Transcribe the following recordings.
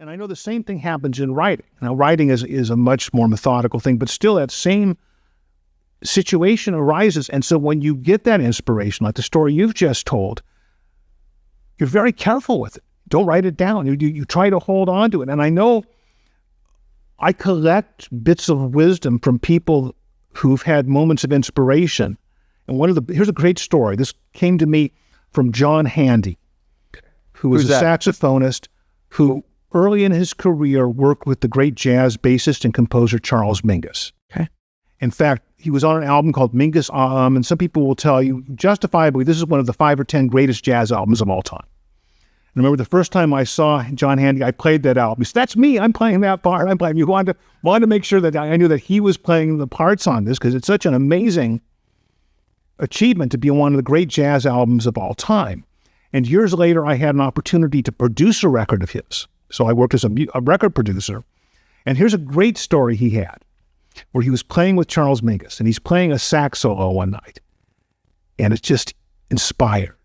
And I know the same thing happens in writing. Now, writing is a much more methodical thing, but still that same situation arises. And so when you get that inspiration, like the story you've just told, you're very careful with it. Don't write it down. You try to hold on to it. And I know I collect bits of wisdom from people who've had moments of inspiration. And here's a great story. This came to me from John Handy, who was a saxophonist who early in his career worked with the great jazz bassist and composer Charles Mingus. Okay. In fact, he was on an album called Mingus and some people will tell you, justifiably, this is one of the 5 or 10 greatest jazz albums of all time. And I remember the first time I saw John Handy, I played that album. He said, that's me, I'm playing that part. You wanted to make sure that I knew that he was playing the parts on this, because it's such an amazing achievement to be one of the great jazz albums of all time. And years later, I had an opportunity to produce a record of his. So I worked as a record producer. And here's a great story he had, where he was playing with Charles Mingus, and he's playing a sax solo one night. And it's just inspired.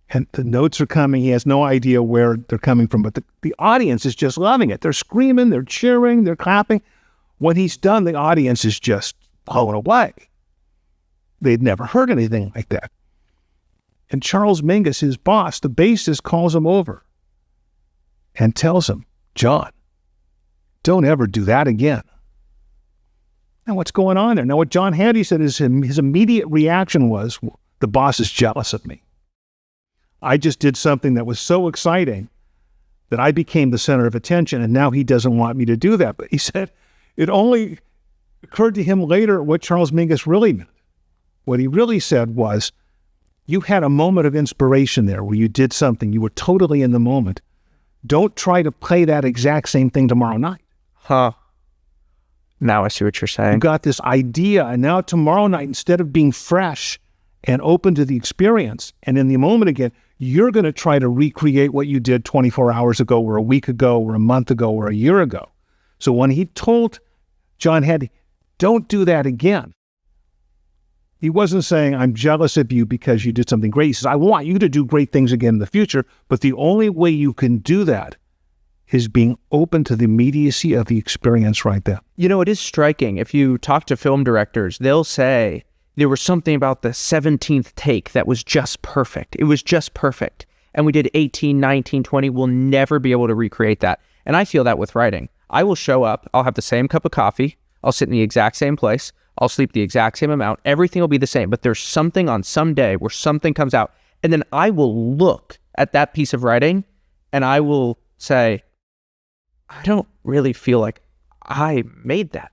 And the notes are coming. He has no idea where they're coming from, but the audience is just loving it. They're screaming, they're cheering, they're clapping. When he's done, the audience is just blown away. They'd never heard anything like that. And Charles Mingus, his boss, the bassist, calls him over and tells him, John, don't ever do that again. Now, what's going on there? Now, what John Handy said is his immediate reaction was, the boss is jealous of me. I just did something that was so exciting that I became the center of attention, and now he doesn't want me to do that. But he said it only occurred to him later what Charles Mingus really meant. What he really said was, you had a moment of inspiration there where you did something. You were totally in the moment. Don't try to play that exact same thing tomorrow night. Huh. Now I see what you're saying. You got this idea, and now tomorrow night, instead of being fresh and open to the experience, and in the moment again, you're going to try to recreate what you did 24 hours ago, or a week ago, or a month ago, or a year ago. So when he told John Handy, don't do that again, he wasn't saying, I'm jealous of you because you did something great. He says, I want you to do great things again in the future, but the only way you can do that is being open to the immediacy of the experience right there. You know, it is striking. If you talk to film directors, they'll say there was something about the 17th take that was just perfect. It was just perfect. And we did 18, 19, 20. We'll never be able to recreate that. And I feel that with writing. I will show up. I'll have the same cup of coffee. I'll sit in the exact same place. I'll sleep the exact same amount. Everything will be the same. But there's something on some day where something comes out. And then I will look at that piece of writing and I will say, I don't really feel like I made that.